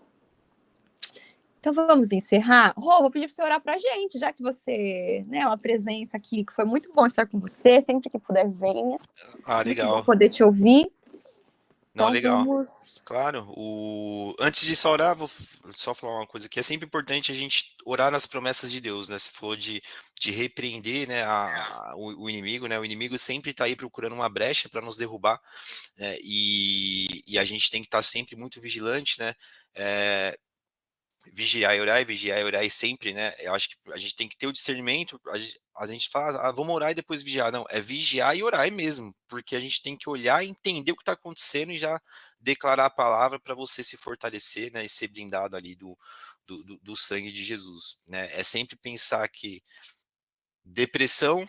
Então vamos encerrar. Rô, vou pedir para você orar pra gente, já que você, né, é uma presença aqui, que foi muito bom estar com você. Sempre que puder, venha. Ah, Muito bom legal. poder te ouvir. Não, Então legal. vamos. Claro, antes de só orar, vou só falar uma coisa que é sempre importante a gente orar nas promessas de Deus, né? Você falou de repreender, né, o inimigo, né? O inimigo sempre está aí procurando uma brecha para nos derrubar, né? E a gente tem que estar sempre muito vigilante, né? Vigiar e orar e sempre, né? Eu acho que a gente tem que ter o discernimento. A gente fala, vamos orar e depois vigiar. Não, é vigiar e orar mesmo, porque a gente tem que olhar e entender o que está acontecendo e já declarar a palavra para você se fortalecer, né? E ser blindado ali do sangue de Jesus, né? É sempre pensar que depressão,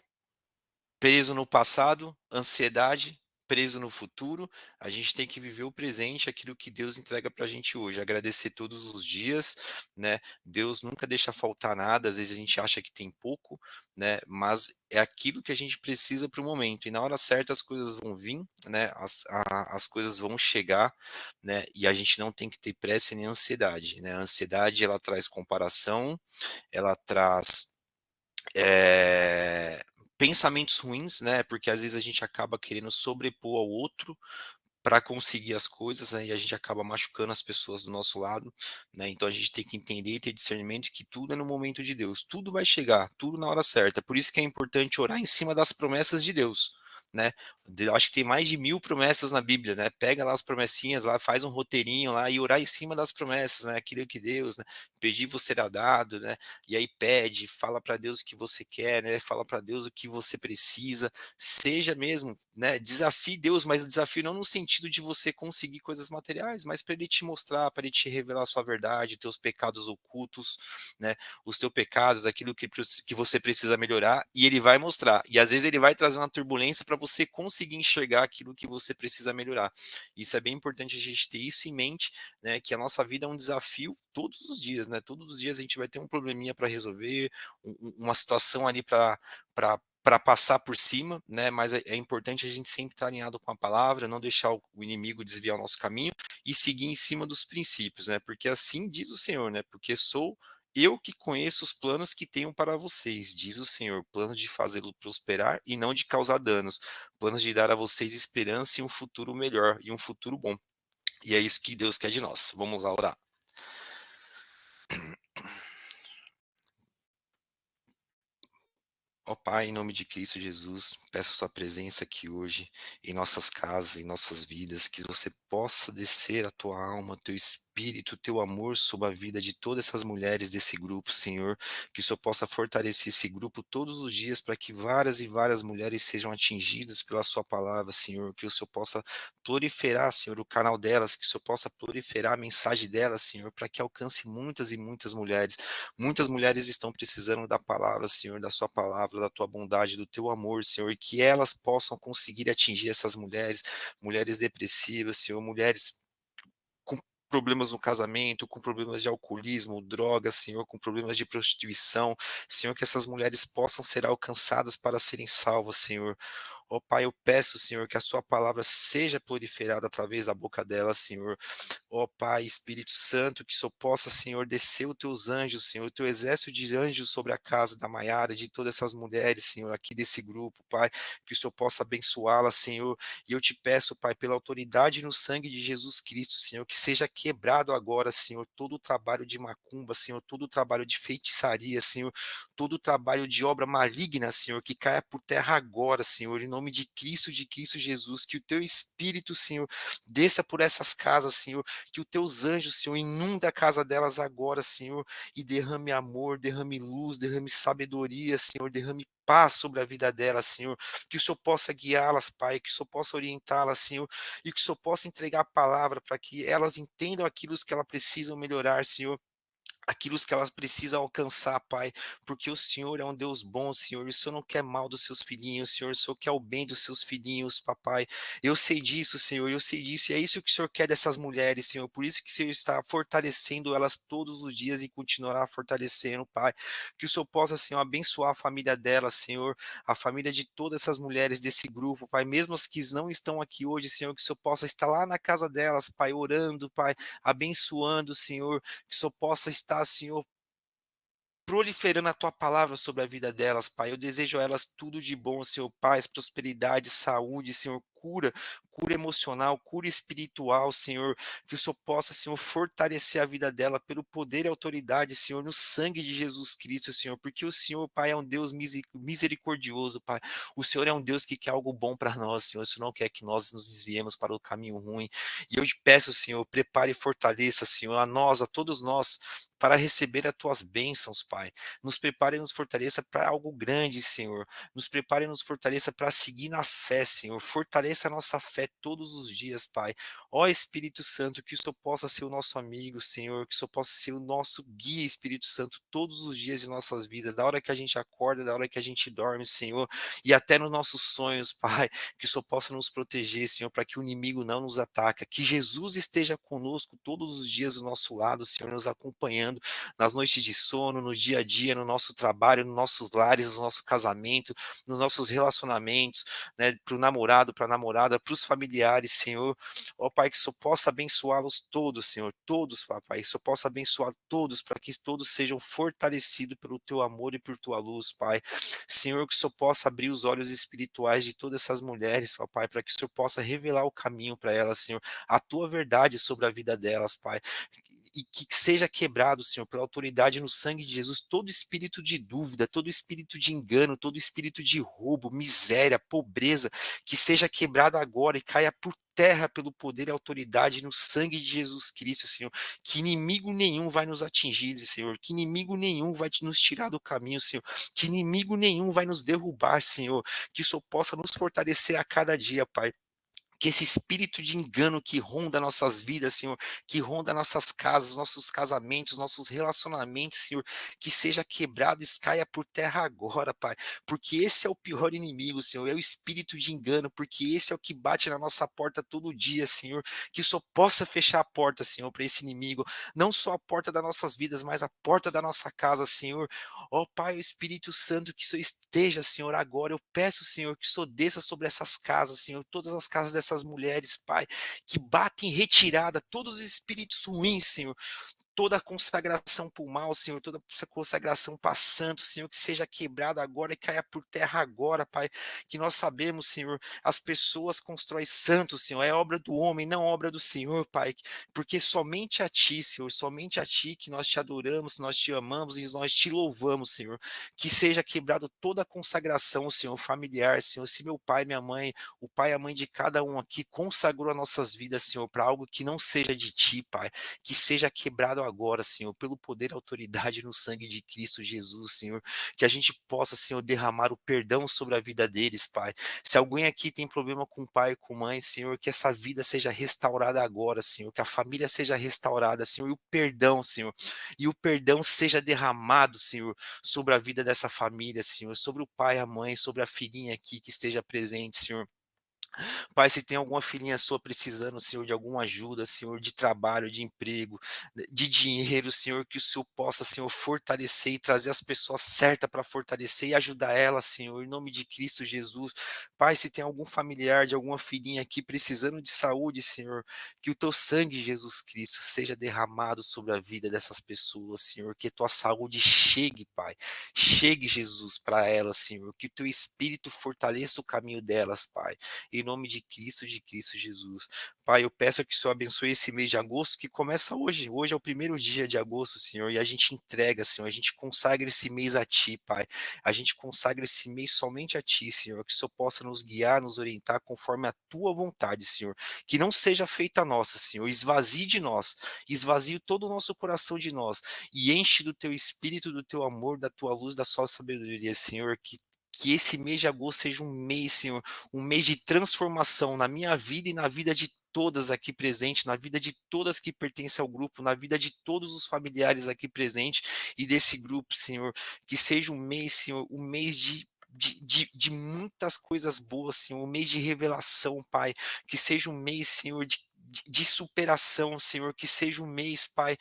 preso no passado, ansiedade, preso no futuro, a gente tem que viver o presente, aquilo que Deus entrega para a gente hoje, agradecer todos os dias, né? Deus nunca deixa faltar nada, às vezes a gente acha que tem pouco, né? Mas é aquilo que a gente precisa para o momento, e na hora certa as coisas vão vir, né? As coisas vão chegar, né? E a gente não tem que ter pressa nem ansiedade, né? A ansiedade, ela traz comparação, ela traz pensamentos ruins, né? Porque às vezes a gente acaba querendo sobrepor ao outro para conseguir as coisas, né, e a gente acaba machucando as pessoas do nosso lado, né, então a gente tem que entender e ter discernimento que tudo é no momento de Deus, tudo vai chegar, tudo na hora certa, por isso que é importante orar em cima das promessas de Deus, né, eu acho que tem mais de 1000 promessas na Bíblia, né, pega lá as promessinhas lá, faz um roteirinho lá e orar em cima das promessas, né, aquilo que Deus, né, pedir você será dado, né, e aí pede, fala para Deus o que você quer, né, fala para Deus o que você precisa, seja mesmo, né, desafie Deus, mas desafio não no sentido de você conseguir coisas materiais, mas para Ele te mostrar, para Ele te revelar a sua verdade, teus pecados ocultos, né, os teus pecados, aquilo que você precisa melhorar, e Ele vai mostrar, e às vezes Ele vai trazer uma turbulência para você conseguir enxergar aquilo que você precisa melhorar. Isso é bem importante a gente ter isso em mente, né, que a nossa vida é um desafio todos os dias, né, todos os dias a gente vai ter um probleminha para resolver, uma situação ali para passar por cima, né? Mas é importante a gente sempre estar alinhado com a palavra, não deixar o inimigo desviar o nosso caminho e seguir em cima dos princípios, né? Porque assim diz o Senhor, né? Porque sou eu que conheço os planos que tenho para vocês, diz o Senhor, planos de fazê-lo prosperar e não de causar danos, planos de dar a vocês esperança e um futuro melhor e um futuro bom. E é isso que Deus quer de nós. Vamos lá orar. Ó Pai, em nome de Cristo Jesus, peço a sua presença aqui hoje, em nossas casas, em nossas vidas, que você possa descer a tua alma, teu espírito, teu amor sobre a vida de todas essas mulheres desse grupo, Senhor, que o Senhor possa fortalecer esse grupo todos os dias para que várias e várias mulheres sejam atingidas pela sua palavra, Senhor, que o Senhor possa proliferar, Senhor, o canal delas, que o Senhor possa proliferar a mensagem delas, Senhor, para que alcance muitas e muitas mulheres. Muitas mulheres estão precisando da palavra, Senhor, da sua palavra, da tua bondade, do teu amor, Senhor, e que elas possam conseguir atingir essas mulheres, mulheres depressivas, Senhor, mulheres com problemas no casamento, com problemas de alcoolismo, drogas, Senhor, com problemas de prostituição, Senhor, que essas mulheres possam ser alcançadas para serem salvas, Senhor. Ó Pai, eu peço, Senhor, que a sua palavra seja proliferada através da boca delas, Senhor. Ó Pai, Espírito Santo, que só possa, Senhor, descer os teus anjos, Senhor, o teu exército de anjos sobre a casa da Maiara, de todas essas mulheres, Senhor, aqui desse grupo, Pai, que o Senhor possa abençoá-las, Senhor, e eu te peço, Pai, pela autoridade no sangue de Jesus Cristo, Senhor, que seja quebrado agora, Senhor, todo o trabalho de macumba, Senhor, todo o trabalho de feitiçaria, Senhor, todo o trabalho de obra maligna, Senhor, que caia por terra agora, Senhor, em nome de Cristo Jesus, que o teu Espírito, Senhor, desça por essas casas, Senhor, que os teus anjos, Senhor, inunda a casa delas agora, Senhor, e derrame amor, derrame luz, derrame sabedoria, Senhor, derrame paz sobre a vida delas, Senhor, que o Senhor possa guiá-las, Pai, que o Senhor possa orientá-las, Senhor, e que o Senhor possa entregar a palavra para que elas entendam aquilo que elas precisam melhorar, Senhor, aquilo que elas precisam alcançar, Pai, porque o Senhor é um Deus bom, Senhor, e o Senhor não quer mal dos seus filhinhos, Senhor, o Senhor quer o bem dos seus filhinhos, papai. Eu sei disso, Senhor, eu sei disso, e é isso que o Senhor quer dessas mulheres, Senhor, por isso que o Senhor está fortalecendo elas todos os dias e continuará fortalecendo, Pai, que o Senhor possa, Senhor, abençoar a família delas, Senhor, a família de todas essas mulheres desse grupo, Pai, mesmo as que não estão aqui hoje, Senhor, que o Senhor possa estar lá na casa delas, Pai, orando, Pai, abençoando, Senhor, que o Senhor possa estar, Senhor, proliferando a tua palavra sobre a vida delas, Pai. Eu desejo a elas tudo de bom, Senhor, paz, prosperidade, saúde, Senhor, cura emocional, cura espiritual, Senhor, que o Senhor possa, Senhor, fortalecer a vida dela pelo poder e autoridade, Senhor, no sangue de Jesus Cristo, Senhor, porque o Senhor, Pai, é um Deus misericordioso, Pai. O Senhor é um Deus que quer algo bom para nós, Senhor. O Senhor não quer que nós nos desviemos para o caminho ruim. E eu te peço, Senhor, prepare e fortaleça, Senhor, a nós, a todos nós, para receber as tuas bênçãos, Pai. Nos prepare e nos fortaleça para algo grande, Senhor. Nos prepare e nos fortaleça para seguir na fé, Senhor. Fortaleça a nossa fé todos os dias, Pai. Ó Espírito Santo, que o Senhor possa ser o nosso amigo, Senhor. Que o Senhor possa ser o nosso guia, Espírito Santo, todos os dias de nossas vidas. Da hora que a gente acorda, da hora que a gente dorme, Senhor. E até nos nossos sonhos, Pai. Que o Senhor possa nos proteger, Senhor, para que o inimigo não nos ataque. Que Jesus esteja conosco todos os dias do nosso lado, Senhor, nos acompanhando nas noites de sono, no dia a dia, no nosso trabalho, nos nossos lares, no nosso casamento, nos nossos relacionamentos, né, para o namorado, para a namorada, para os familiares, Senhor. Ó Pai, que o Senhor possa abençoá-los todos, Senhor, todos, papai, que o Senhor possa abençoar todos, para que todos sejam fortalecidos pelo teu amor e por tua luz, Pai. Senhor, que o Senhor possa abrir os olhos espirituais de todas essas mulheres, papai, para que o Senhor possa revelar o caminho para elas, Senhor, a tua verdade sobre a vida delas, Pai. E que seja quebrado, Senhor, pela autoridade no sangue de Jesus, todo espírito de dúvida, todo espírito de engano, todo espírito de roubo, miséria, pobreza, que seja quebrado agora e caia por terra pelo poder e autoridade no sangue de Jesus Cristo, Senhor. Que inimigo nenhum vai nos atingir, Senhor. Que inimigo nenhum vai nos tirar do caminho, Senhor. Que inimigo nenhum vai nos derrubar, Senhor. Que o Senhor possa nos fortalecer a cada dia, Pai. Que esse espírito de engano que ronda nossas vidas, Senhor, que ronda nossas casas, nossos casamentos, nossos relacionamentos, Senhor, que seja quebrado e caia por terra agora, Pai, porque esse é o pior inimigo, Senhor, é o espírito de engano, porque esse é o que bate na nossa porta todo dia, Senhor, que só possa fechar a porta, Senhor, para esse inimigo, não só a porta das nossas vidas, mas a porta da nossa casa, Senhor. Ó Pai, o Espírito Santo, que o Senhor esteja, Senhor, agora. Eu peço, Senhor, que o Senhor desça sobre essas casas, Senhor, todas as casas dessas mulheres, Pai, que batem em retirada todos os espíritos ruins, Senhor, toda a consagração para o mal, Senhor, toda essa consagração para santo, Senhor, que seja quebrado agora e caia por terra agora, Pai, que nós sabemos, Senhor, as pessoas constroem santos, Senhor, é obra do homem, não obra do Senhor, Pai, porque somente a Ti, Senhor, somente a Ti que nós te adoramos, nós te amamos e nós te louvamos, Senhor, que seja quebrado toda a consagração, Senhor, familiar, Senhor, se meu pai, minha mãe, o pai e a mãe de cada um aqui consagrou as nossas vidas, Senhor, para algo que não seja de Ti, Pai, que seja quebrado agora, Senhor, pelo poder e autoridade no sangue de Cristo Jesus, Senhor, que a gente possa, Senhor, derramar o perdão sobre a vida deles, Pai. Se alguém aqui tem problema com o pai e com mãe, Senhor, que essa vida seja restaurada agora, Senhor, que a família seja restaurada, Senhor, e o perdão, Senhor, e o perdão seja derramado, Senhor, sobre a vida dessa família, Senhor, sobre o pai, a mãe, sobre a filhinha aqui que esteja presente, Senhor. Pai, se tem alguma filhinha sua precisando, Senhor, de alguma ajuda, Senhor, de trabalho, de emprego, de dinheiro, Senhor, que o Senhor possa, Senhor, fortalecer e trazer as pessoas certas para fortalecer e ajudar ela, Senhor, em nome de Cristo Jesus. Pai, se tem algum familiar de alguma filhinha aqui precisando de saúde, Senhor, que o teu sangue, Jesus Cristo, seja derramado sobre a vida dessas pessoas, Senhor, que a tua saúde chegue, Pai. Chegue, Jesus, para elas, Senhor, que o teu Espírito fortaleça o caminho delas, Pai, em nome de Cristo Jesus. Pai, eu peço que o Senhor abençoe esse mês de agosto, que começa hoje. Hoje é o primeiro dia de agosto, Senhor, e a gente entrega, Senhor, a gente consagra esse mês a Ti, Pai. A gente consagra esse mês somente a Ti, Senhor, que o Senhor possa nos guiar, nos orientar conforme a Tua vontade, Senhor. Que não seja feita a nossa, Senhor, esvazie de nós, esvazie todo o nosso coração de nós, e enche do Teu Espírito, do Teu amor, da Tua luz, da Sua sabedoria, Senhor, que esse mês de agosto seja um mês, Senhor, um mês de transformação na minha vida e na vida de todas aqui presentes, na vida de todas que pertencem ao grupo, na vida de todos os familiares aqui presentes e desse grupo, Senhor. Que seja um mês, Senhor, um mês de muitas coisas boas, Senhor, um mês de revelação, Pai. Que seja um mês, Senhor, de superação, Senhor, que seja um mês, Pai,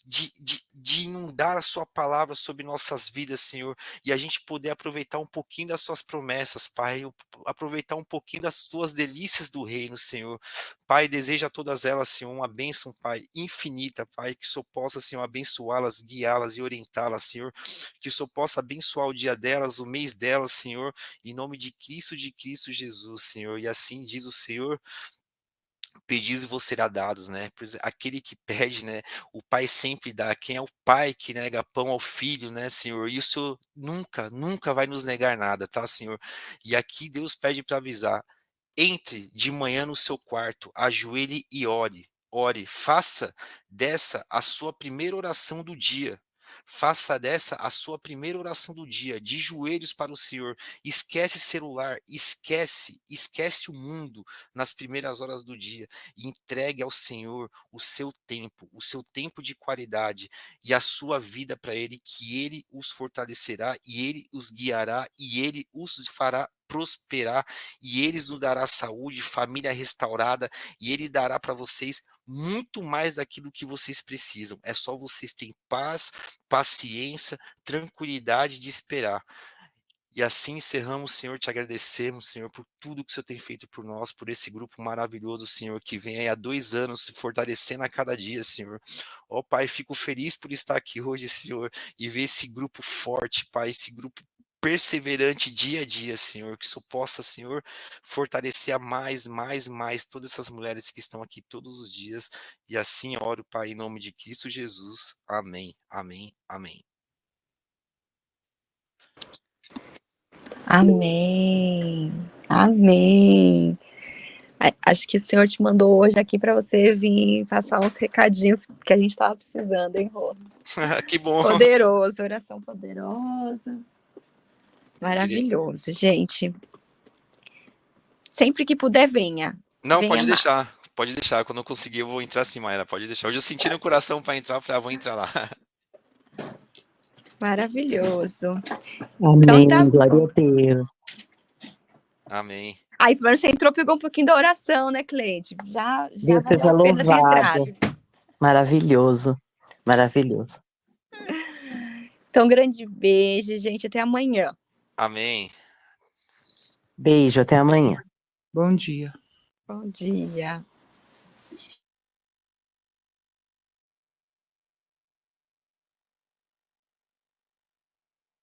de inundar a Sua palavra sobre nossas vidas, Senhor, e a gente poder aproveitar um pouquinho das Suas promessas, Pai, aproveitar um pouquinho das Tuas delícias do reino, Senhor. Pai, deseja a todas elas, Senhor, uma bênção, Pai, infinita, Pai, que o Senhor possa, Senhor, abençoá-las, guiá-las e orientá-las, Senhor, que o Senhor possa abençoar o dia delas, o mês delas, Senhor, em nome de Cristo Jesus, Senhor, e assim diz o Senhor. Pedis e vos será dados, né? Aquele que pede, né? O Pai sempre dá. Quem é o Pai que nega pão ao Filho, né, Senhor? E o Senhor nunca, nunca vai nos negar nada, tá, Senhor? E aqui Deus pede para avisar. Entre de manhã no seu quarto, ajoelhe e ore. Ore, faça dessa a sua primeira oração do dia. Faça dessa a sua primeira oração do dia, de joelhos para o Senhor. Esquece celular, esquece o mundo nas primeiras horas do dia. E entregue ao Senhor o seu tempo de qualidade e a sua vida para Ele, que Ele os fortalecerá e Ele os guiará e Ele os fará prosperar e eles nos dará saúde, família restaurada e ele dará para vocês muito mais daquilo que vocês precisam. É só vocês terem paz, paciência, tranquilidade de esperar. E assim encerramos, Senhor, te agradecemos, Senhor, por tudo que o Senhor tem feito por nós, por esse grupo maravilhoso, Senhor, que vem aí há 2 anos se fortalecendo a cada dia, Senhor. Ó Pai, fico feliz por estar aqui hoje, Senhor, e ver esse grupo forte, Pai, esse grupo perseverante dia a dia, Senhor, que isso possa, Senhor, fortalecer a mais todas essas mulheres que estão aqui todos os dias. E assim oro, Pai, em nome de Cristo Jesus. Amém, amém, amém. Amém. Amém. Acho que o Senhor te mandou hoje aqui para você vir passar uns recadinhos que a gente estava precisando, hein, Rô? Que bom. Poderoso, oração poderosa. Maravilhoso, gente. Sempre que puder, venha. Não, venha pode mais. deixar. Pode deixar. Quando eu conseguir, eu vou entrar sim, Mayra. Pode deixar. Hoje eu senti no coração para entrar, eu falei, vou entrar lá. Maravilhoso. Amém, Então tá glória bom. a Deus. Amém. Aí, você entrou, pegou um pouquinho da oração, né, Cleide? Já Deus valeu seja a pena ter louvado. entrado. Maravilhoso, maravilhoso. Então, grande beijo, gente. Até amanhã. Amém. Beijo, até amanhã. Bom dia. Bom dia.